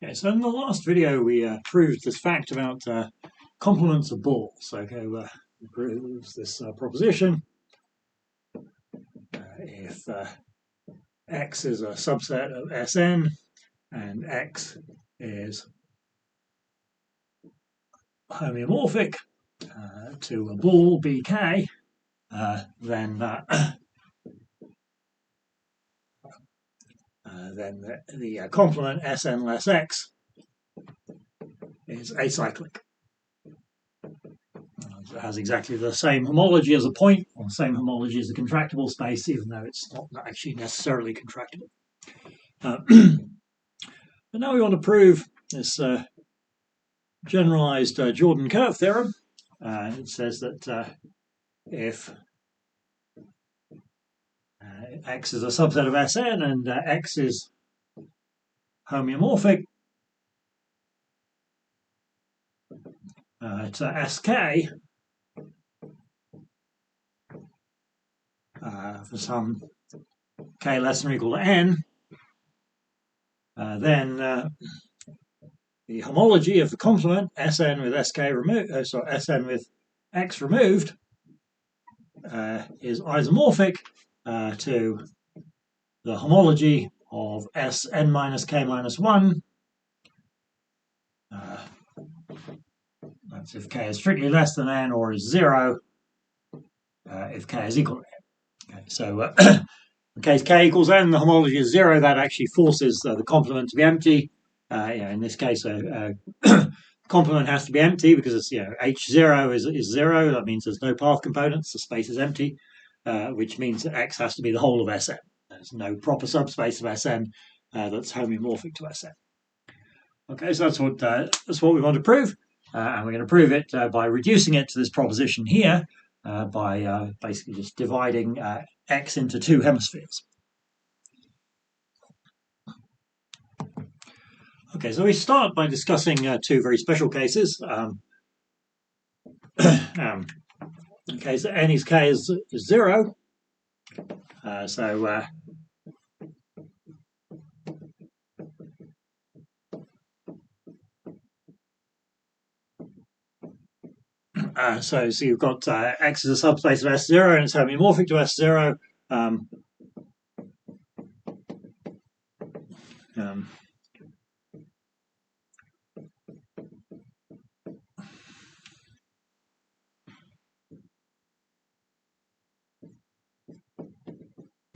Okay, so in the last video we proved this fact about complements of balls. Okay, proves this proposition. If X is a subset of Sn and X is homeomorphic to a ball Bk, then the complement Sn less X is acyclic. It has exactly the same homology as a point, or the same homology as a contractible space, even though it's not actually necessarily contractible. But now we want to prove this generalized Jordan curve theorem. It says that if X is a subset of Sn and X is homeomorphic to Sk for some k less than or equal to n, then the homology of the complement Sn with Sk removed, Sn with X removed, is isomorphic to the homology of Sn minus k minus 1. That's if k is strictly less than n or is 0 if k is equal to n. Okay, so in case k equals n, the homology is 0. That actually forces the complement to be empty. In this case, complement has to be empty because it's H0 is 0. That means there's no path components. The space is empty, which means that X has to be the whole of Sn. There's no proper subspace of Sn that's homeomorphic to Sn. Okay, so that's what we want to prove, and we're going to prove it by reducing it to this proposition here by basically just dividing X into two hemispheres. Okay, so we start by discussing two very special cases. Okay, so n is k is 0. So you've got X is a subspace of S0 and it's homeomorphic to S0.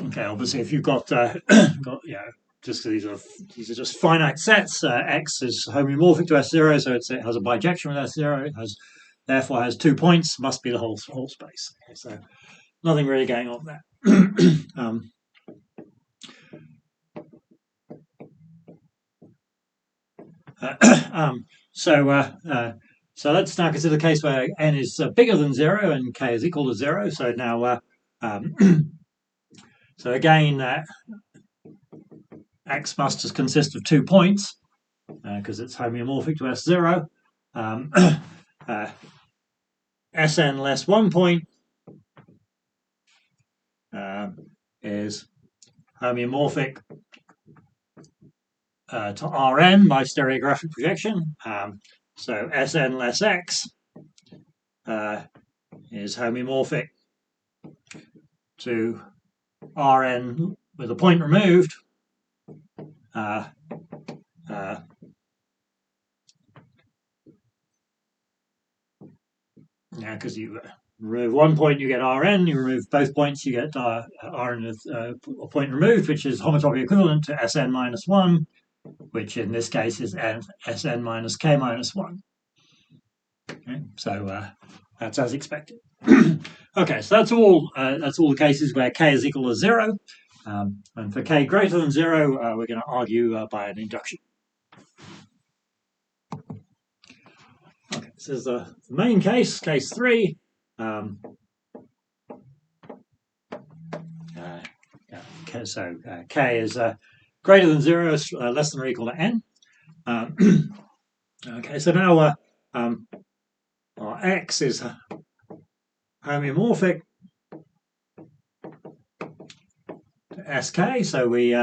Okay, obviously, if you've got just these are just finite sets. X is homeomorphic to S0, so it has a bijection with S0. It therefore has 2 points. Must be the whole space. Okay, so nothing really going on there. So let's now consider the case where n is bigger than 0 and k is equal to 0. So now, so again, X must consist of 2 points because it's homeomorphic to S0. Sn less 1 point is homeomorphic to Rn by stereographic projection. So Sn less X is homeomorphic to Rn with a point removed. Because you remove 1 point, you get Rn. You remove both points, you get Rn with a point removed, which is homotopy equivalent to Sn minus 1, which in this case is Sn minus k minus 1. Okay, so that's as expected. Okay, so that's all the cases where k is equal to 0. And for k greater than 0, we're going to argue by an induction. Okay, this is the main case, case 3. So k is greater than 0, less than or equal to n. Okay, so now our X is homeomorphic to Sk, so we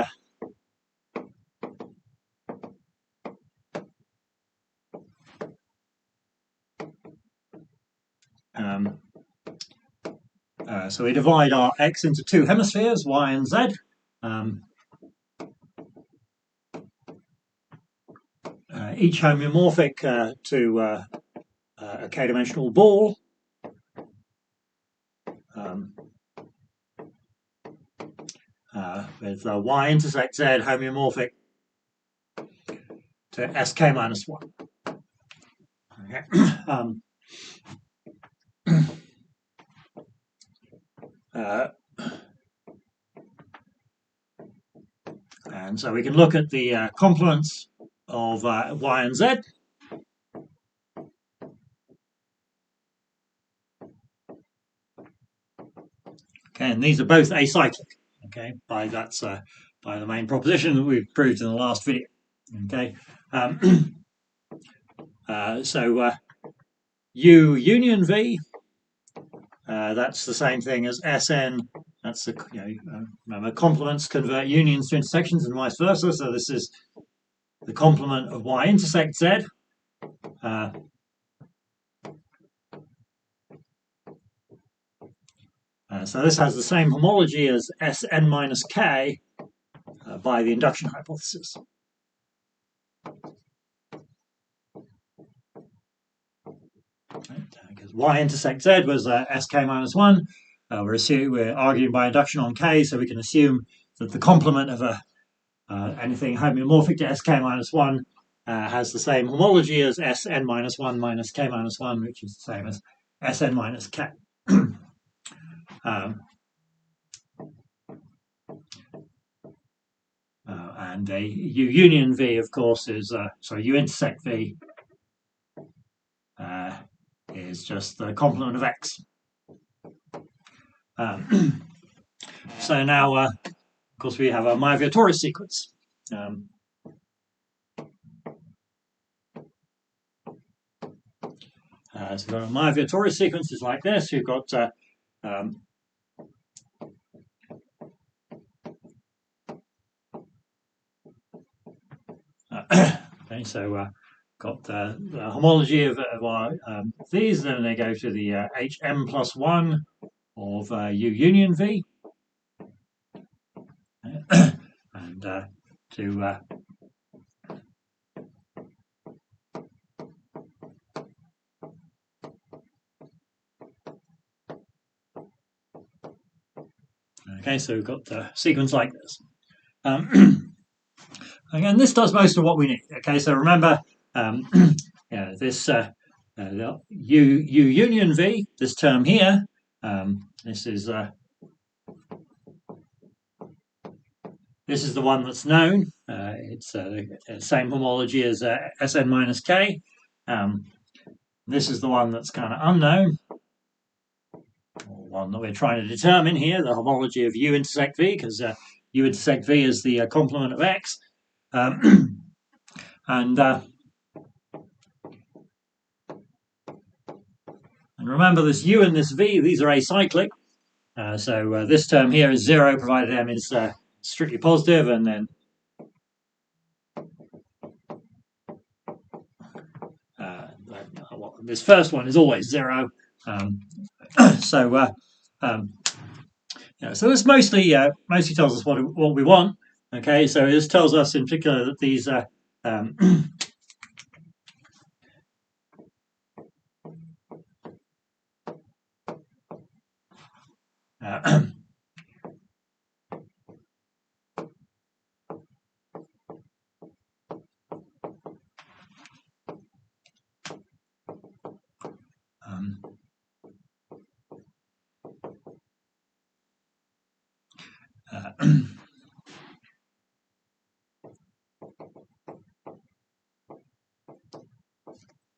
So we divide our X into two hemispheres, Y and Z. Each homeomorphic to a k-dimensional ball. With Y intersect Z homeomorphic to Sk minus 1. Okay. And so we can look at the complements of Y and Z. Okay, and these are both acyclic. Okay, by the main proposition that we've proved in the last video. Okay, so U union V. That's the same thing as Sn. That's the remember complements convert unions to intersections and vice versa. So this is the complement of Y intersect Z. So this has the same homology as Sn minus K by the induction hypothesis. Because Y intersect Z was Sk minus 1. We're arguing by induction on K, so we can assume that the complement of anything homeomorphic to Sk minus 1 has the same homology as Sn minus 1 minus K minus 1, which is the same as Sn minus K. And a U union V, of course, is U intersect V is just the complement of X. So now, of course, we have a Myvier-Torres sequence. So we've got a Myvier-Torres sequence is like this. You've got okay, so got the homology of our these, then they go to the HM plus 1 of U union V. And to okay, so we've got a sequence like this. Again, this does most of what we need. Okay, so remember, this U union V, this term here, this is the one that's known. It's the same homology as Sn minus K. This is the one that's kind of unknown, or one that we're trying to determine here, the homology of U intersect V, because U intersect V is the complement of X. And remember, this U and this V, these are acyclic. So this term here is 0, provided M is strictly positive, and then this first one is always 0. So this mostly tells us what we want. Okay, so this tells us in particular that these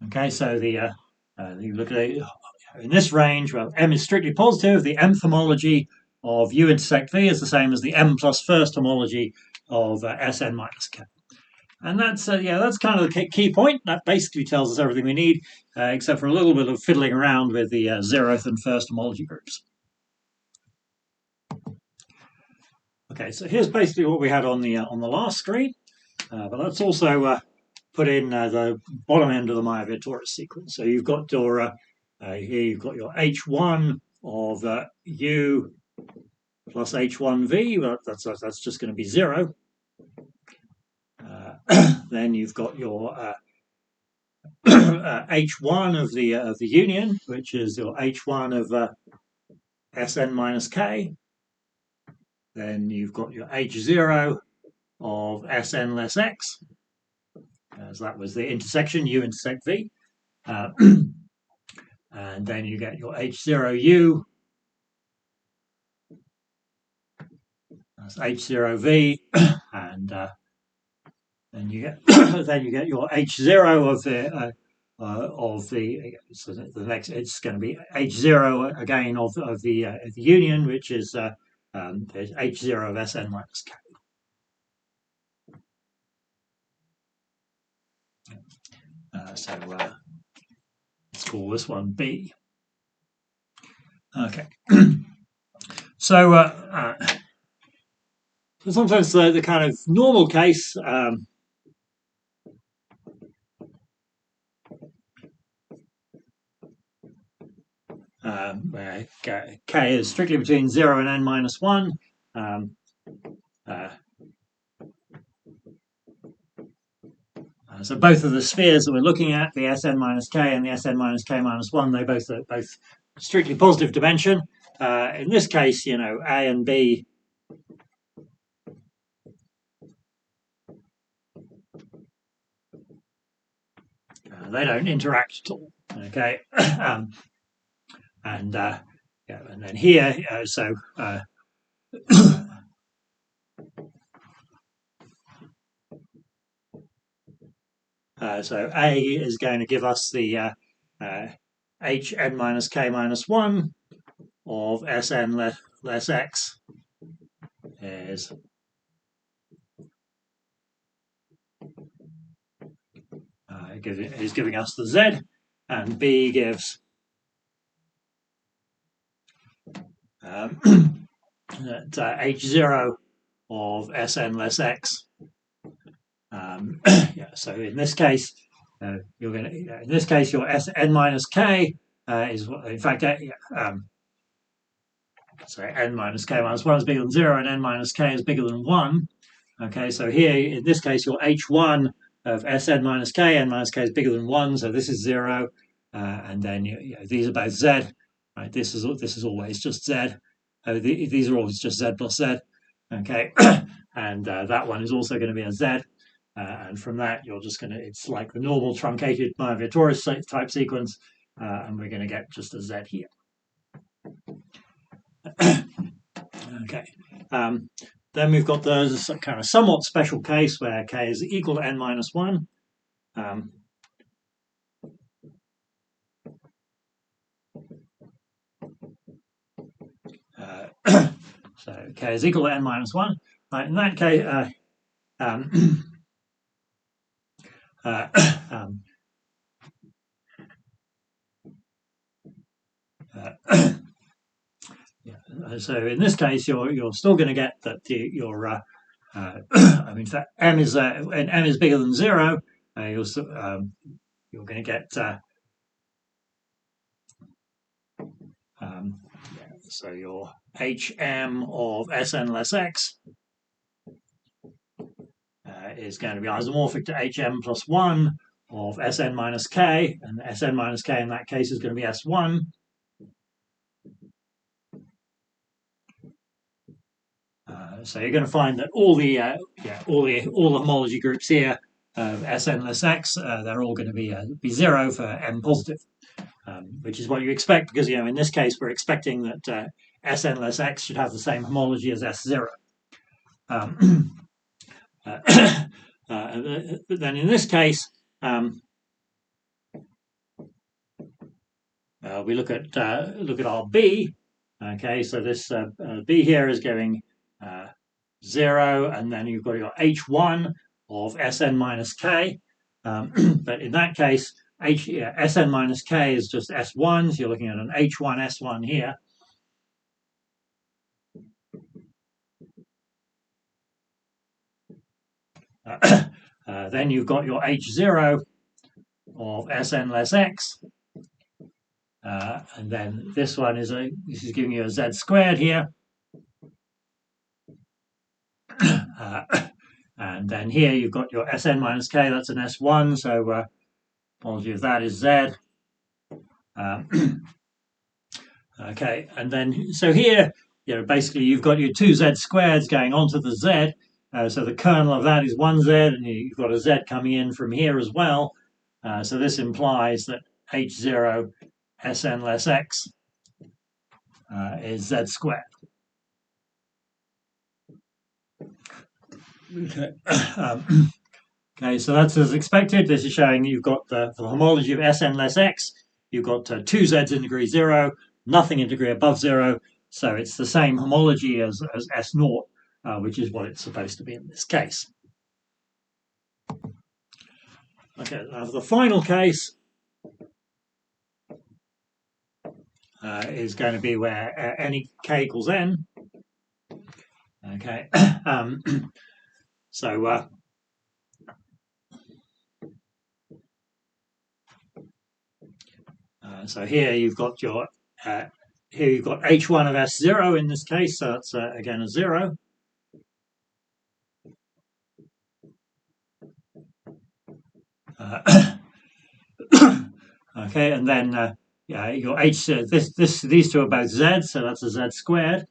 okay, so you look at it, in this range, well, M is strictly positive. The mth homology of U intersect V is the same as the M plus first homology of Sn minus K. And that's kind of the key point. That basically tells us everything we need, except for a little bit of fiddling around with the 0th and first homology groups. Okay, so here's basically what we had on the last screen, but let's also put in the bottom end of the Myvier-Torres sequence. So you've got your here you've got your H1 of u plus h1v, well, that's just going to be 0. Then you've got your h1 of the union, which is your h1 of Sn minus k. Then you've got your h0 of Sn less x, as that was the intersection, u intersect v. And then you get your h0u, that's h0v, and then you get your h0 of the so the next it's going to be h0 again of the union, which is h0 of Sn minus k. So let's call this one B. Okay. So sometimes the kind of normal case where k is strictly between 0 and n minus 1. So both of the spheres that we're looking at, the Sn minus k and the Sn minus k minus 1, they both strictly positive dimension. In this case, you know, A and B they don't interact at all. Okay, and yeah, and then here, so so A is going to give us the hn minus k minus 1 of Sn less x is giving us the z, and B gives that h0 of Sn less x. Yeah, so in this case, you're going to in this case your Sn minus k is in fact sorry, n minus k minus 1 is bigger than 0, and n minus k is bigger than 1. Okay, so here in this case your h1 of Sn minus k, n minus k is bigger than 1, so this is 0, and then these are both z. Right, this is always just z. These are always just z plus z. Okay, and that one is also going to be a z. And from that, you're just going to, it's like the normal truncated Moivre-Torres type sequence, and we're going to get just a z here. Okay. Then we've got the kind of somewhat special case where k is equal to n minus 1. So k is equal to n minus 1. Right, in that case, yeah, so in this case, you're still going to get that your I mean, in fact, m is bigger than 0. You're going to get so your hm of Sn less x is going to be isomorphic to hm plus 1 of Sn minus k, and Sn minus k in that case is going to be S1. So you're going to find that all the homology groups here of Sn less x, they're all going to be 0 for m positive, which is what you expect, because in this case we're expecting that Sn less x should have the same homology as S0. But then in this case, we look at our B. Okay, so this B here is going 0, and then you've got your h1 of Sn minus k. But in that case, Sn minus k is just S1, so you're looking at an h1 S1 here. Then you've got your h0 of Sn less x, And then this one is this is giving you a z squared here. And then here you've got your Sn minus k, that's an S1, so homology of that is Z. Okay, and then so here, basically you've got your two Z squareds going onto the Z, so the kernel of that is 1Z, and you've got a Z coming in from here as well. So this implies that H0 Sn less X is Z squared. Okay. Okay, so that's as expected. This is showing you've got for the homology of Sn less X, you've got two Zs in degree 0, nothing in degree above 0, so it's the same homology as S0, which is what it's supposed to be in this case. Okay, now for the final case is going to be where any k equals n. Okay, so so here you've got your here you've got h1 of s0 in this case, so that's again a 0. Okay, and then yeah, your h these two are both z, so that's a z squared.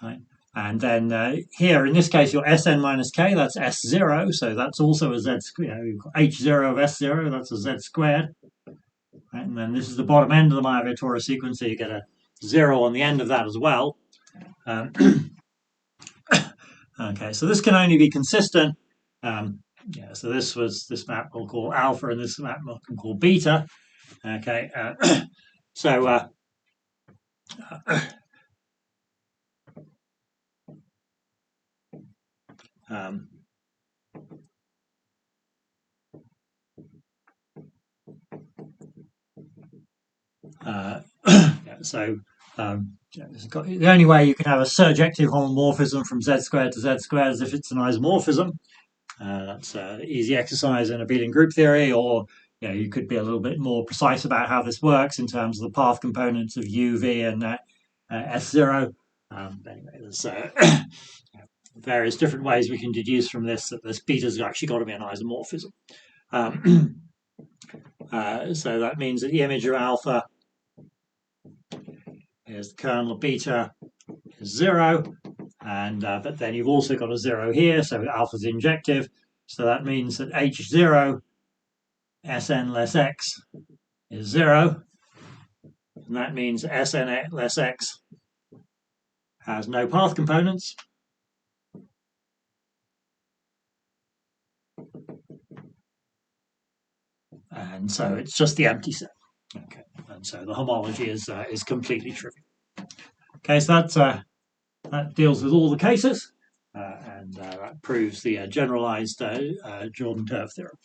Right. And then here, in this case, your Sn minus k, that's S0, so that's also a Z squared. You've got H0 of S0, that's a Z squared. Right. And then this is the bottom end of the Mayavitorah sequence, so you get a 0 on the end of that as well. Okay, so this can only be consistent. Yeah, so this map we'll call alpha, and this map we'll call beta. Okay, so so the only way you can have a surjective homomorphism from z squared to z squared is if it's an isomorphism. That's an easy exercise in abelian group theory, or you could be a little bit more precise about how this works in terms of the path components of u, v, and S0. Anyway, there's various different ways we can deduce from this that this beta's actually got to be an isomorphism. So that means that the image of alpha is the kernel of beta is 0, and but then you've also got a 0 here, so alpha's injective. So that means that H0 Sn less X is 0, and that means Sn less X has no path components. And so it's just the empty set. Okay, and so the homology is completely trivial. Okay, so that deals with all the cases, and that proves the generalized Jordan curve theorem.